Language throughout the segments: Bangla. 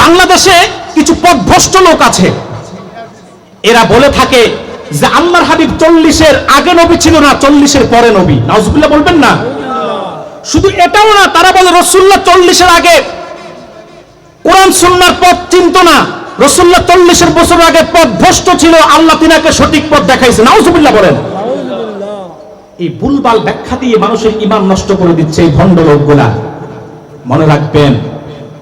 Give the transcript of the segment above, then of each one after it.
বাংলাদেশে কিছু পথভ্রষ্ট লোক আছে, এরা বলে থাকে যে আল্লাহর হাবিব 40-এর আগে নবী ছিল না, 40-এর পরে নবী। নাউজুবিল্লাহ বলবেন না। শুধু এটাও না, তারা বলে রাসূলুল্লাহ 40-এর আগে কোরআন সুন্নাহর পথ চিনত না, রাসূলুল্লাহ 40 বছর আগে পথভ্রষ্ট ছিল, আল্লাহ তিনাকে সঠিক পথ দেখাইছে। নাউজুবিল্লাহ বলেন। এই ভুলভাল ব্যাখ্যা দিয়ে মানুষের ঈমান নষ্ট করে দিচ্ছে এই ভণ্ড লোকগুলা। মনে রাখবেন,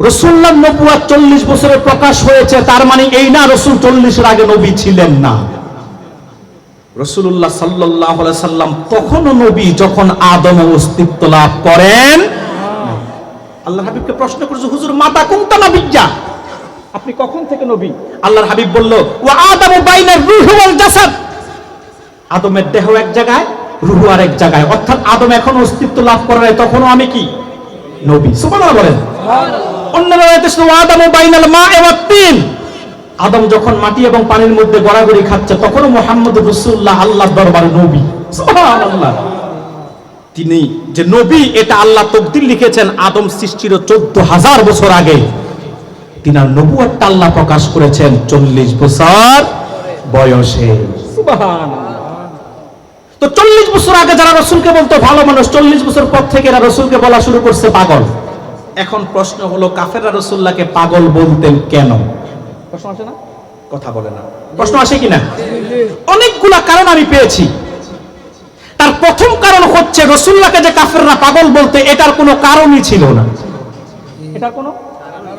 রাসূলুল্লাহর নবুয়ত 40 বছরে প্রকাশ হয়েছে, তার মানে এই না রাসূল 40-এর আগে নবী ছিলেন না। রাসূলুল্লাহ সাল্লাল্লাহু আলাইহি সাল্লাম তখনও নবী যখন আদম অস্তিত্ব লাভ করেন। আল্লাহর হাবিবকে প্রশ্ন করেছে, হুজুর মাতা কুনতা নবিয়্যা, আপনি কখন থেকে নবী? আল্লাহর হাবিব বলল, ওয়া আদামু বাইনার রূহি ওয়াল জাসাদ, আদমের দেহ এক জায়গায়, রূহ আরেক জায়গায়, অর্থাৎ আদম এখন অস্তিত্ব লাভ করে নাই, তখনও আমি কি নবী। সুবহানাল্লাহ বলেন। অন্য রাওয়ায়াতে আছে ওয়া আদামু বাইনাল মা'i ওয়াত তিন, আদম যখন মাটি এবং পানির মধ্যে গড়াগড়ি খাচ্ছে তখনও মুহাম্মদুর রাসূলুল্লাহ আল্লাহর দরবারে নবী। সুবহানাল্লাহ। তিনি যে নবী এটা আল্লাহ তাকদীর লিখেছেন আদম সৃষ্টির 14,000 বছর আগে, তিনার নবুয়তটা আল্লাহ প্রকাশ করেছেন 40 বছর বয়সে। সুবহানাল্লাহ। তো 40 বছর আগে যারা রাসূলকে বলতো ভালো মানুষ, 40 বছর পর থেকে এরা রাসূলকে বলা শুরু করছে পাগল। এখন প্রশ্ন হলো, কাফেররা রাসূলুল্লাহকে পাগল বলতেন কেন? প্রশ্ন আসে না? কথা বলে না। প্রশ্ন আসে কিনা? অনেকগুলা কারণ আমি পেয়েছি। তার প্রথম কারণ হচ্ছে রাসূলুল্লাহকে যে কাফেররা পাগল বলতে, এটার কোনো কারণই ছিল না।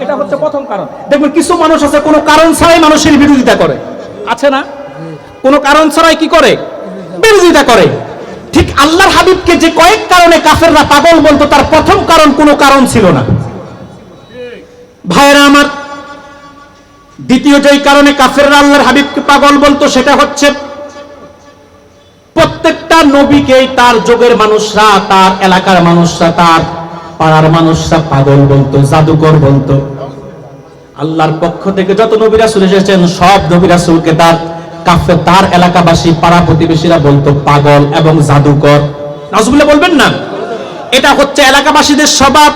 এটা হচ্ছে প্রথম কারণ। দেখবেন কিছু মানুষ আছে কোনো কারণ ছাড়াই মানুষের বিরোধিতা করে, আছে না? কোনো কারণ ছাড়াই কি করে? বিরোধিতা করে। ঠিক আল্লাহর হাবিবকে যে কয়েক কারণে কাফেররা পাগল বলতো, তার প্রথম কারণ কোনো কারণ ছিল না। ভাইরা আমার, দ্বিতীয় যেই কারণে কাফেররা আল্লাহর হাবিবকে পাগল বলতো সেটা হচ্ছে প্রত্যেকটা নবীকেই তার যুগের মানুষরা, তার এলাকার মানুষরা, তার পাড়ার মানুষরা পাগল বলতো, জাদুকর বলতো। আল্লাহর পক্ষ থেকে যত নবী রাসূল এসেছেন সব নবী রাসূলকে তার এলাকাবাসী, পাড়া প্রতিবেশীরা বলতো পাগল এবং জাদুকর। নাউজুবিল্লাহ বলবেন না। এটা হচ্ছে এলাকাবাসীদের স্বভাব।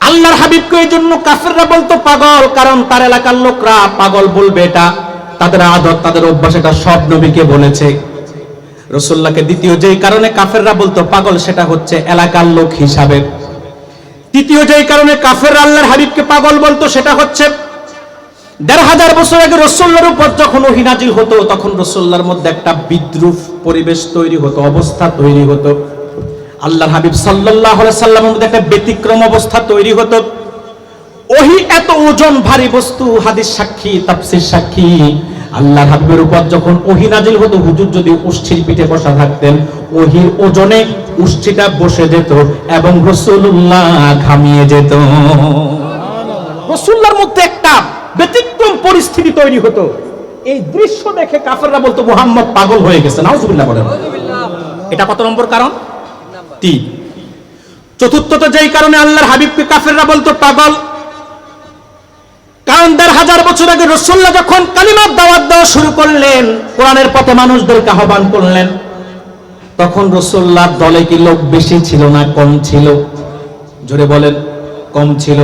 আল্লাহর হাবিবকে এই জন্য কাফেররা বলতো পাগল, কারণ তার এলাকার লোকরা পাগল বলবে, এটা তাদের আদত, তাদের অভ্যাস, এটা সব নবীকে বলেছে। রাসূলুল্লাহকে দ্বিতীয় যেই কারণে কাফেররা বলতো পাগল সেটা হচ্ছে এলাকার লোক হিসাবে। তৃতীয় যেই কারণে কাফেররা আল্লাহর হাবিবকে পাগল বলতো সেটা হচ্ছে ১৫০০ বছর আগে রাসূলুল্লাহর উপর যখন ওহী নাযিল হতো তখন রাসূলুল্লাহর মধ্যে একটা বিদ্রূপ পরিবেশ তৈরি হতো, অবস্থা তৈরি হতো। আল্লাহর হাবিব সাল্লাল্লাহু আলাইহি সাল্লামের মধ্যে একটা ব্যতিক্রম অবস্থা তৈরি হতো। ওহী এত ওজন ভারী বস্তু, হাদিস সাক্ষী, তাফসীর সাক্ষী। আল্লাহর হাবিবের উপর যখন ওহী নাযিল হতো, হুজুর যদি উষ্ঠির পিঠে বসা থাকতেন, ওহীর ওজনে উষ্ঠিটা বসে যেত এবং রাসূলুল্লাহ ঘামিয়ে যেত। রাসূলুল্লাহর মধ্যে একটা ব্যতিক্রম পরিস্থিতি তৈরি হতো। এই দৃশ্য দেখে কাফেররা বলতো মুহাম্মদ পাগল হয়ে গেছে। নাউজুবিল্লাহ বলেন। এটা কত নম্বর কারণ? 3। চতুর্থত যেই কারণে আল্লাহর হাবিবকে কাফেররা বলতো পাগল, কারণ ১৫০০ বছর আগে রাসূলুল্লাহ যখন কালিমার দাওয়াত দেওয়া শুরু করলেন, কোরআনের পথে মানুষদেরকে আহ্বান করলেন, তখন রাসূলুল্লাহর দলে কি লোক বেশি ছিল না কম ছিল? জোরে বলেন। কম ছিল।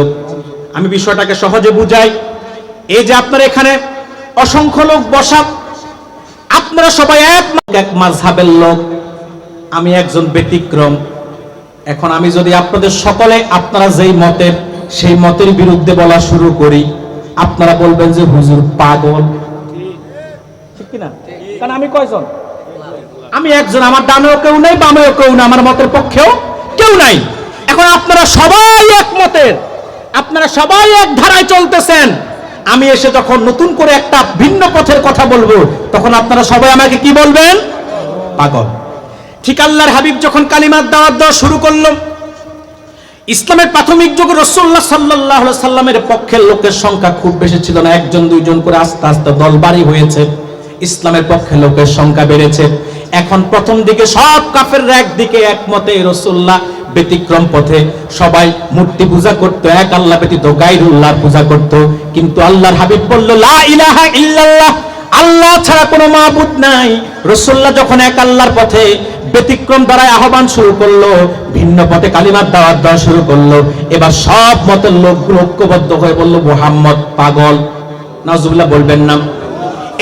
আমি বিষয়টাকে সহজে বুঝাই। এই যে আপনারা এখানে অসংখ্য লোক বসা, আপনারা সবাই এক মাযহাবের লোক, আমি একজন ব্যতিক্রম। এখন আমি যদি আপনাদের সকলে আপনারা যেই মতের, সেই মতের বিরুদ্ধে বলা শুরু করি, আপনারা বলবেন যে হুজুর পাগল, ঠিক কিনা? কারণ আমি কয়জন? আমি একজন, আমার ডানেও কেউ নাই, বামেও কেউ না, আমার মতের পক্ষেও কেউ নাই। এখন আপনারা সবাই এক মতের, আপনারা সবাই এক ধারায় চলতেছেন। আমি এসে যখন নতুন করে একটা ভিন্ন পথের কথা বলবো, তখন আপনারা সবাই আমাকে কি বলবেন? পাগল। ঠিক আল্লাহর হাবিব যখন কালিমার দাওয়াত দেওয়া শুরু করলো, ইসলামের প্রাথমিক যুগে রাসূলুল্লাহ সাল্লাল্লাহু আলাইহি সাল্লামের পক্ষের লোকের সংখ্যা খুব বেশি ছিল না, একজন দুইজন করে আস্তে আস্তে দল বাড়ি হয়েছে, ইসলামের পক্ষে লোকের সংখ্যা বেড়েছে। এখন প্রথম দিকে সব কাফেররা একদিকে একমতে, রাসূলুল্লাহ ব্যতিক্রম পথে, সবাই মূর্তি পূজা করত, এক আল্লাহ ব্যতীত গায়রুল্লাহর পূজা করত। কিন্তু আল্লাহর হাবিব বলল লা ইলাহা ইল্লাল্লাহ, আল্লাহ ছাড়া কোনো মাবুদ নাই। রাসূলুল্লাহ যখন এক আল্লাহর পথে ব্যতিক্রম দ্বারা আহ্বান শুরু করলো, ভিন্ন পথে কালিমার দাওয়াত দেওয়া শুরু করলো। এবার সব মতের লোকগুলো ঐক্যবদ্ধ হয়ে বলল মুহাম্মদ পাগল। নাউজুবিল্লাহ বলবেন না।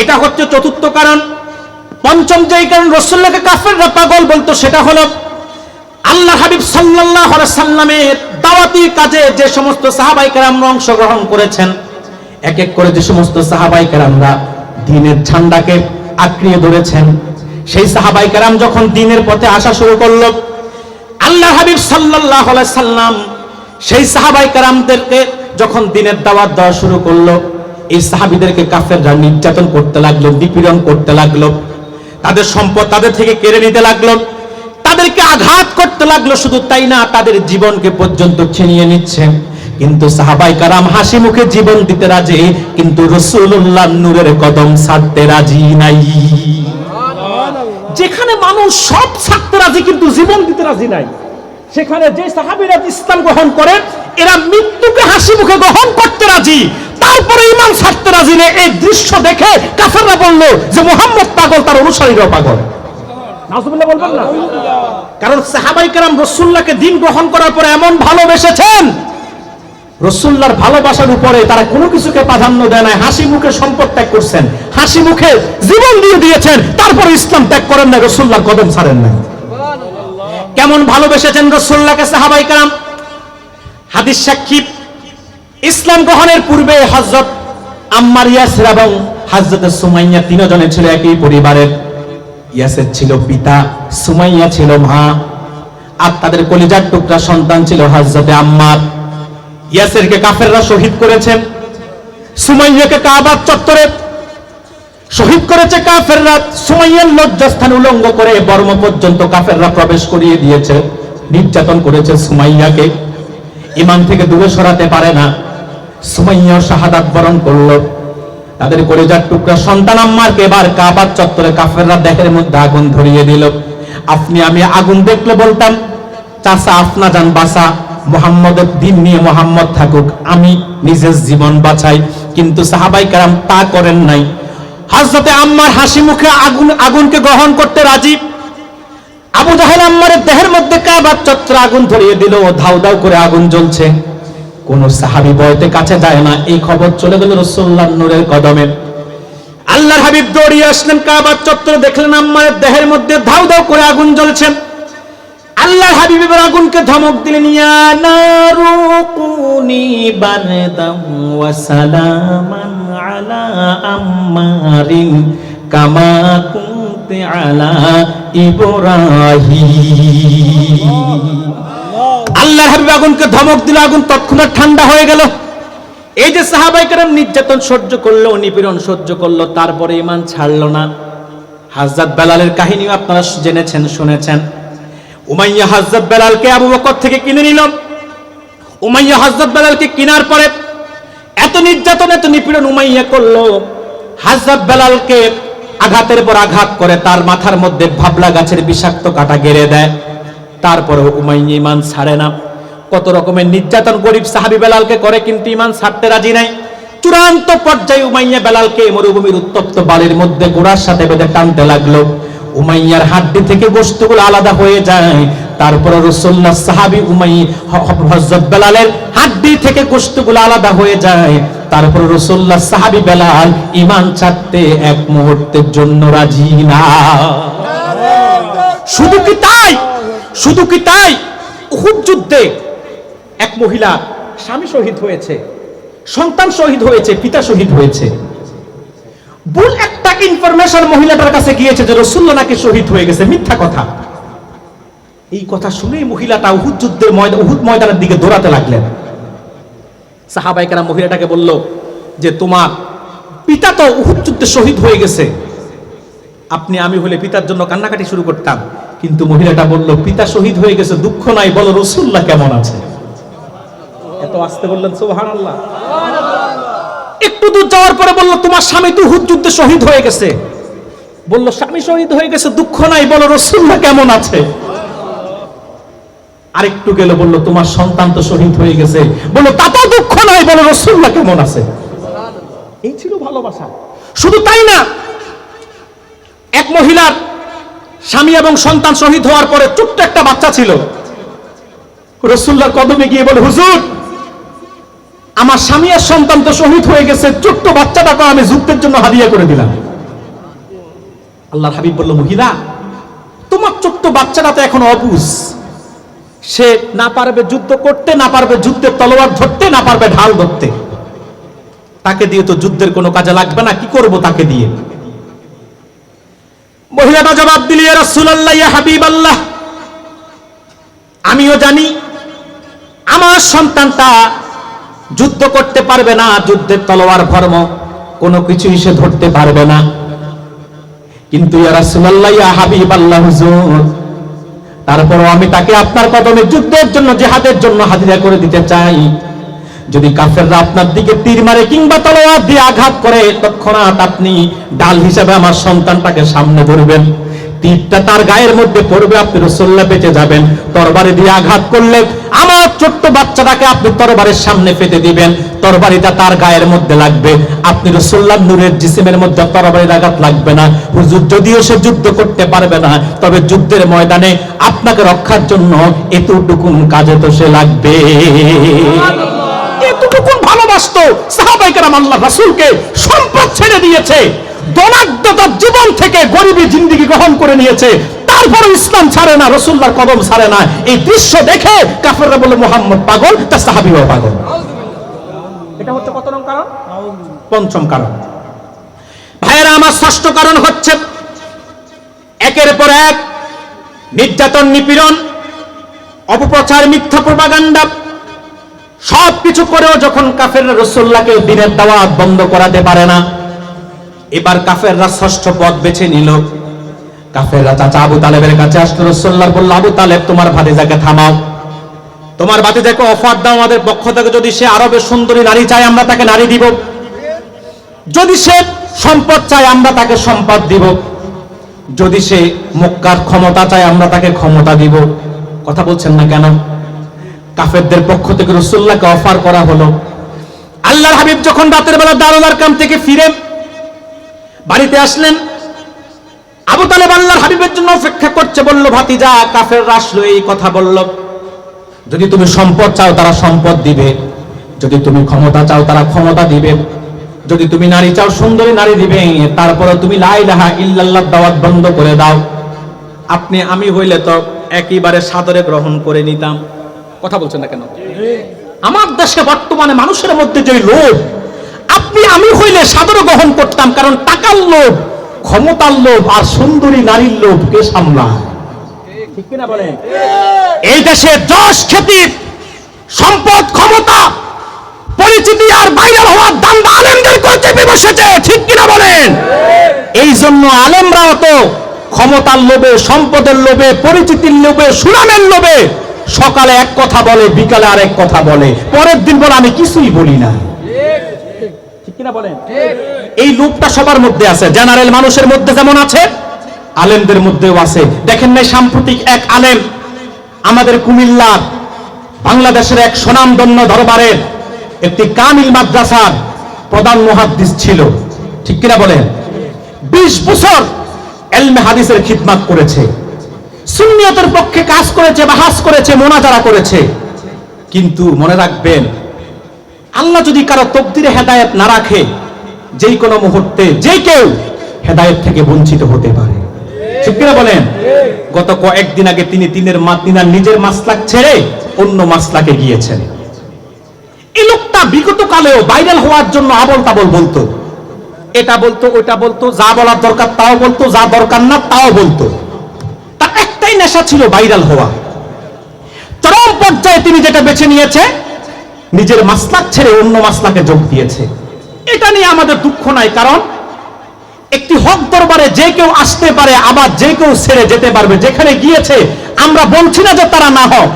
এটা হচ্ছে চতুর্থ কারণ। পঞ্চম যেই কারণ রাসূলুল্লাহকে কাফেররা পাগল বলতো সেটা হলো আল্লাহ হাবিব সাল্লাল্লাহু আলাইহি সাল্লামের দাওয়াতি কাজে যে সমস্ত সাহাবায়ে কেরামরা অংশগ্রহণ করেছেন, এক এক করে যে সমস্ত সাহাবায়ে কেরামরা দ্বীনের ঝান্ডাকে আঁকড়িয়ে ধরেছেন, সেই সাহাবায়ে কেরাম যখন দ্বীনের পথে আসা শুরু করলো, আল্লাহ হাবিব সাল্লাল্লাহু আলাইহি সাল্লাম সেই সাহাবায়ে কেরামদেরকে যখন দ্বীনের দাওয়াত দেওয়া শুরু করলো, এই সাহাবীদেরকে কাফেররা নির্যাতন করতে লাগলো, নিপীড়ন করতে লাগলো, তাদের সম্পদ তাদের থেকে কেড়ে নিতে লাগলো, তাদেরকে আঘাত করতে লাগলো। শুধু তাই না, তাদের জীবনকে পর্যন্ত ছিনিয়ে নিচ্ছে। কিন্তু সাহাবায়ে কেরাম হাসি মুখে জীবন দিতে রাজি, কিন্তু রাসূলুল্লাহর নূরের কদম ছাড়তে রাজি নাই। যেখানে মানুষ সব ছাড়তে রাজি কিন্তু জীবন দিতে রাজি নাই, সেখানে যে সাহাবীরা ইসলাম গ্রহণ করে এরা মৃত্যুকে হাসি মুখে গ্রহণ করতে রাজি, তারপরে ঈমান ছাড়তে রাজি নেই। এই দৃশ্য দেখে কাফেররা বলল যে মুহাম্মদ পাগল, তার অনুসারীরাও পাগল। নাউজুবিল্লাহ বলবেন না? কারণ সাহাবায়ে কেরাম রাসূলুল্লাহকে দ্বীন গ্রহণ করার পরে এমন ভালোবেসেছেন, রাসূলুল্লাহর ভালোবাসার উপরে তারা কোনো কিছুকে প্রাধান্য দেয় না। হাসি মুখে সম্পদ ত্যাগ করছেন, হাসি মুখে জীবন দিয়ে দিয়েছেন, তারপরে ইসলাম ত্যাগ করেন না, রাসূলুল্লাহর কদম ছাড়েন না। কেমন ভালোবেসেছেন রাসূলুল্লাহকে সাহাবায়ে কেরাম, হাদিস সাক্ষী। ইসলাম গ্রহণের পূর্বে হযরত আম্মার, ইয়াসির এবং হযরত সুমাইয়া তিনজনে ছিল একই পরিবারের। ইয়াসির ছিল পিতা, সুমাইয়া ছিল মা, আর তাদের কলিজার টুকরা সন্তান ছিল হযরত আম্মার। ইয়াসিরকে কাফেররা শহীদ করেছে, সুমাইয়াকে কাবা চত্বরে শহীদ করেছে কাফেররা। সুমাইয়ার লজ্জাস্থান উলঙ্গ করে বর্ম পর্যন্ত কাফেররা প্রবেশ করিয়ে দিয়েছে, নির্যাতন করেছে সুমাইয়াকে, ঈমান থেকে দূরে সরাতে পারে না। সুমাইয়া শাহাদাত বরণ করলো। তাদের কলিজার টুকরা সন্তান আম্মারকে এবার কাবা চত্বরে কাফেররা দেহের মধ্যে আগুন ধরিয়ে দিল। আপনি আমি আগুন দেখলে বলতাম চাচা আপনা জান বাঁচা, মুহাম্মদের দ্বীন নিয়ে মুহাম্মদ থাকুক, আমি নিজের জীবন বাঁচাই। কিন্তু সাহাবায়ে কেরাম তা করেন নাই। হযরত আম্মার হাসি মুখে আগুনকে গ্রহণ করতে রাজি। আবু জাহেল আম্মারের দেহের মধ্যে কাবা চত্বরে আগুন ধরিয়ে দিল, ধাউ ধাউ করে আগুন জ্বলছে। কোন সাহাবী ভয়তে কাছে যায় না। এই খবর চলে গেল রাসূলুল্লাহর নূরের কদমে। আল্লাহর হাবিব দৌড়িয়ে আসলেন কাবা চত্বরে, দেখলেন আম্মারের দেহের মধ্যে ধাউ ধাউ করে আগুন জ্বলছে। আল্লাহর হাবিব এবার আগুনকে ধমক দিলেন, ইয়া নারু কুনি বারদাম ওয়া সালামান আলা আম্মারিন কামা কুনতি আলা ইব্রাহিম। আল্লাহর হাবিব আগুনকে ধমক দিল, আগুন তৎক্ষণাৎ ঠান্ডা হয়ে গেল। এই যে সাহাবায়ে কেরাম নির্যাতন সহ্য করলো, নিপীড়ন সহ্য করলো, তারপরে ঈমান ছাড়লো না। হযরত বেলালের কাহিনীও আপনারা জেনেছেন, শুনেছেন। উমাইয়া হযরত বেলালকে আবু বকর থেকে কিনে নিল। উমাইয়া হযরত বেলালকে কেনার পরে এত নির্যাতন, এত নিপীড়ন উমাইয়া করলো, হযরত বেলালকে আঘাতের পর আঘাত করে তার মাথার মধ্যে ভাবলা গাছের বিষাক্ত কাঁটা গেড়ে দেয়। তারপরে উমাইয়া ঈমান ছাড়ে না। কত রকমের নির্যাতন গরিব সাহাবী বেলালকে করে, কিন্তু ঈমান ছাড়তে রাজি নাই। চূড়ান্ত পর্যায়ে উমাইয়া বেলালকে মরুভূমির উত্তপ্ত বালির মধ্যে ঘোড়ার সাথে বেঁধে টানতে লাগলো। উমাইয়ার হাড্ডি থেকে গোশতগুলো আলাদা হয়ে যায়। তারপরে রাসূলুল্লাহ সাহাবী হযরত বেলালের হাড্ডি থেকে গোশতগুলো আলাদা হয়ে যায়। তারপরে রাসূলুল্লাহ সাহাবী বেলাল ঈমান ছাড়তে এক মুহূর্তের জন্য রাজি না। শুধু কি তাই, উহুদ যুদ্ধে এক মহিলা স্বামী শহীদ হয়েছে, সন্তান শহীদ হয়েছে, পিতা শহীদ হয়েছে। ভুল একটা ইনফরমেশন মহিলাটার কাছে গিয়েছে যে রাসূলুল্লাহ নাকি শহীদ হয়ে গেছে, মিথ্যা কথা। এই কথা শুনে মহিলাটা উহুদ যুদ্ধের উহুদ ময়দানের দিকে দৌড়াতে লাগলেন। সাহাবায়ে কেরাম মহিলাটাকে বলল যে তোমার পিতা তো উহুদ যুদ্ধে শহীদ হয়ে গেছে, আমি হলে পিতার জন্য কান্নাকাটি শুরু করতাম। কিন্তু মহিলাটা বলল পিতা শহীদ হয়ে গেছে, দুঃখ নাই, বলো রাসূলুল্লাহ কেমন আছে। এত আস্তে বললেন সুবহানাল্লাহ। একটু দূর যাওয়ার পরে বলল তোমার স্বামী তো উহুদ যুদ্ধে শহীদ হয়ে গেছে। বলল স্বামী শহীদ হয়ে গেছে, দুঃখ নাই, বলো রাসূলুল্লাহ কেমন আছে। আরেকটু গেল, বলল তোমার সন্তান তো শহীদ হয়ে গেছে। বলল তাতেও দুঃখ নাই, বলো রাসূলুল্লাহ কেমন আছে। এই ছিল ভালোবাসা। শুধু তাই না, এক মহিলার স্বামী এবং সন্তান শহীদ হওয়ার পরে ছোট্ট একটা বাচ্চা ছিল, রাসূলুল্লাহর কদমে গিয়ে বলে, হুজুর আমার স্বামী আর সন্তান তো শহীদ হয়ে গেছে, ছোট্ট বাচ্চাটাকে আমি যুদ্ধের জন্য হাদিয়া করে দিলাম। আল্লাহর হাবিব বলল, মহিলা তোমার ছোট্ট বাচ্চাটা তো এখন অবুঝ, সে না পারবে যুদ্ধ করতে, না পারবে যুদ্ধের তলোয়ার ধরতে, না পারবে ঢাল ধরতে, তাকে দিয়ে তো যুদ্ধের কোনো কাজে লাগবে না, কি করব তাকে দিয়ে? মহিলাটা জবাব দিল, ইয়া রাসূলুল্লাহ, ইয়া হাবিবাল্লাহ, আমিও জানি আমার সন্তানটা যুদ্ধ করতে পারবে না, যুদ্ধের তলোয়ার ভরম কোনো কিছুই সে ধরতে পারবে না, কিন্তু ইয়া রাসূলুল্লাহ, ইয়া হাবিবাল্লাহ হুজুর, তারপরও আমি তাকে আপনার কদমে যুদ্ধের জন্য, জিহাদের জন্য হাজিরা করে দিতে চাই। যদি কাফেররা আপনার দিকে তীর মারে কিংবা তলোয়ার দিয়ে আঘাত করে, তৎক্ষণাৎ আপনি ডাল হিসেবে আমার সন্তানটাকে সামনে ধরবেন, তীরটা তার গায়ের মধ্যে পড়বে, আপনি রাসূলুল্লাহ বেঁচে যাবেন। তরবারি দিয়ে আঘাত করলে আমার ছোট্ট বাচ্চাটাকে আপনি তরবারির সামনে পেতে দিবেন, তরবারিটা তার গায়ের মধ্যে লাগবে, আপনি রাসূলুল্লাহ নূরের জিসিমের মধ্যে তরবারির আঘাত লাগবে না। হুজুর যদিও সে যুদ্ধ করতে পারবে না, তবে যুদ্ধের ময়দানে আপনাকে রক্ষার জন্য এতটুকুন কাজে তো সে লাগবে। এতটুকুন ভালোবাসতো সাহাবায়ে কেরাম আল্লাহ রাসূলকে, সম্পদ ছেড়ে দিয়েছে, দনাঢ্যতার জীবন থেকে গরিবী জিন্দেগি গ্রহণ করে নিয়েছে, তারপরে ইসলাম ছাড়ে না, রাসূলুল্লাহর কদম ছাড়ে না। এই দৃশ্য দেখে কাফেররা বলে মুহাম্মদ পাগল, তার সাহাবীও পাগল। এটা হচ্ছে কত নম্বর কারণ? পঞ্চম কারণ। ভাইয়েরা আমার, ষষ্ঠ কারণ হচ্ছে একের পর এক নির্যাতন, নিপীড়ন, অপপ্রচার, মিথ্যা প্রপাগান্ডা সবকিছু করেও যখন কাফেররা রাসূলুল্লাহকে দ্বীনের দাওয়াত বন্ধ করাতে পারে না, এবার কাফেররা ষষ্ঠ পথ বেছে নিল। কাফেররা চাচা আবু তালেবের কাছে আসলো, রাসূলুল্লাহ বলল, আবু তালেব তোমার ভাতিজাকে থামাও, তোমার ভাতিজাকে অফার দাও আমাদের পক্ষ থেকে, যদি সে আরবের সুন্দরী নারী চায় আমরা তাকে নারী দিব, যদি সে সম্পদ চায় আমরা তাকে সম্পদ দিব, যদি সে মক্কার ক্ষমতা চায় আমরা তাকে ক্ষমতা দিব। কথা বলছেন না কেন? কাফেরদের পক্ষ থেকে রাসূলুল্লাহকে অফার করা হলো। আল্লাহর হাবিব যখন রাতের বেলা দারুল আরকাম থেকে ফিরে বাড়িতে আসলেন, আবু তালেব আল্লাহর হাবিবের জন্য অপেক্ষা করছে। বলল, ভাতিজা কাফেররা আসলো, এই কথা বলল, যদি তুমি সম্পদ চাও তারা সম্পদ দিবে, যদি তুমি ক্ষমতা চাও তারা ক্ষমতা দিবে, যদি তুমি নারী চাও সুন্দরী নারী দিবে, তারপরে তুমি লা ইলাহা ইল্লাল্লাহ দাওয়াত বন্ধ করে দাও। আপনি আমি হইলে তো একেবারে সাদরে গ্রহণ করে নিতাম। কথা বলছেন না কেন? আমার দেশে বর্তমানে মানুষের মধ্যে যে লোভ, আপনি আমি হইলে সাদরে গ্রহণ করতাম, কারণ টাকার লোভ, ক্ষমতার লোভ আর সুন্দরী নারীর লোভ কে সামলায়? ঠিক কিনা বলেন? এই দেশে যশ, খ্যাতি, সম্পদ, ক্ষমতা, পরিচিতি আর ভাইরাল হওয়ার দান্দা আলেমদের করে চেপে বসেছে। ঠিক কিনা বলেন? এই জন্য আলেমরাও তো ক্ষমতার লোভে, সম্পদের লোভে, পরিচিতির লোভে, সুনামের লোভে সকালে এক কথা বলে, বিকালে আরেক কথা বলে, পরের দিন বলে আমি কিছুই বলি না। ঠিক কিনা বলেন? এই লোভটা সবার মধ্যে আছে, জেনারেল মানুষের মধ্যে যেমন আছে, আলেমদের মধ্যেও আছে। দেখেন না সাম্প্রতিক এক আলেম আমাদের কুমিল্লার বাংলাদেশের এক সুনামধন্য দরবারের একটি কামিল মাদ্রাসার প্রধান মুহাদ্দিস ছিল। ঠিক কিনা বলেন? 20 বছর ইলমে হাদিসের খিদমত করেছে, সুন্নিয়তের পক্ষে কাজ করেছে, বাহাস করেছে, মুনাজারা করেছে। কিন্তু মনে রাখবেন, আল্লাহ যদি কারো তকদিরে হেদায়েত না রাখে, যেই কোনো মুহূর্তে যে কেউ হেদায়েত থেকে বঞ্চিত হতে পারে। ঠিক কিনা বলেন? গত কয়েকদিন আগে তিনি তিনার নিজের মাসলাক ছেড়ে অন্য মাসলাকে গিয়েছেন। এই লোকটা বিগত কালেও ভাইরাল হওয়ার জন্য আবল তাবল বলতো, এটা বলতো, ওটা বলতো, যা বলার দরকার তাও বলতো, যা দরকার না তাও বলতো। তার একটাই নেশা ছিল ভাইরাল হওয়া। চরম পর্যায়ে তিনি যেটা বেছে নিয়েছে, নিজের মাসলাক ছেড়ে অন্য মাসলাকে যোগ দিয়েছে। এটা নিয়ে আমাদের দুঃখ নাই, কারণ একটি হক দরবারে যে কেউ আসতে পারে, আবার যে কেউ ছেড়ে যেতে পারবে। যেখানে গিয়েছে আমরা বলছি না যে তারা না হোক,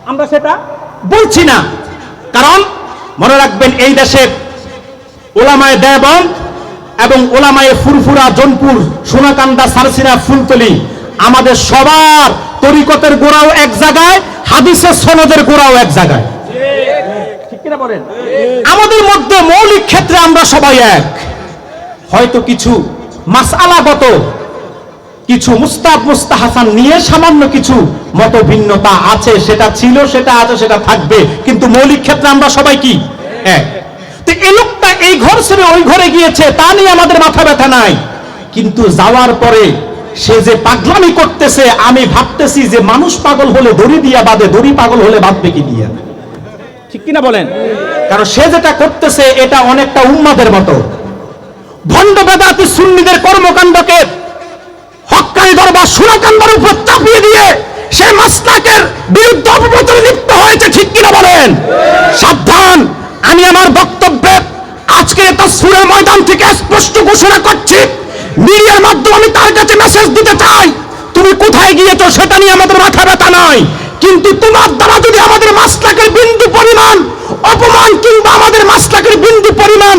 আমরা সেটা বলছি না, কারণ মনে রাখবেন এই দেশের ওলামায়ে দেওবন্দ এবং ওলামায়ে ফুরফুরা, জোনপুর, সোনাকান্দা, সারসিনা, ফুলতলি, আমাদের সবার তরিকতের গোড়াও এক জায়গায়, হাদিসের সনদের গোড়াও এক জায়গায়। ঠিক কিনা বলেন? আমাদের মধ্যে মৌলিক ক্ষেত্রে আমরা সবাই এক, হয়তো কিছু মাসআলাগত কিছু মুস্তাহাসান নিয়ে সামান্য কিছু মতভিন্নতা আছে, সেটা ছিল, সেটা আছে, সেটা থাকবে, কিন্তু মৌলিক ক্ষেত্রে আমরা সবাই কি এক। তো এই লোকটা এই ঘর ছেড়ে ওই ঘরে গিয়েছে, তা নিয়ে আমাদের মাথা ব্যথা নাই, কিন্তু যাওয়ার পরে সে যে পাগলামি করতেছে, আমি ভাবতেছি যে মানুষ পাগল হলে দড়ি দিয়া বাঁধে, দড়ি পাগল হলে বাঁধবে কি দিয়া? ঠিক কিনা বলেন? কারণ সে যেটা করতেছে এটা অনেকটা উম্মাদের মতো। ভণ্ড বেদাতি সুন্নিদের কর্মকাণ্ডকে হক্কানি দরবার সুরাকান্দার উপর চাপিয়ে দিয়ে সে মাসলাকের বিরুদ্ধে অপপ্রচারে লিপ্ত হয়েছে। ঠিক কিনা বলেন? সাবধান! আমি আমার বক্তব্যে আজকে তাসফিরের ময়দান থেকে স্পষ্ট ঘোষণা করছি, মিডিয়ার মাধ্যমে আমি তার কাছে মেসেজ দিতে চাই, তুমি কোথায় গিয়েছো সেটা নিয়ে আমাদের মাথা ব্যথা নাই, কিন্তু তোমার দ্বারা যদি আমাদের মাসলাকের বিন্দু পরিমাণ অপমান কিংবা আমাদের মাসলাকের বিন্দু পরিমাণ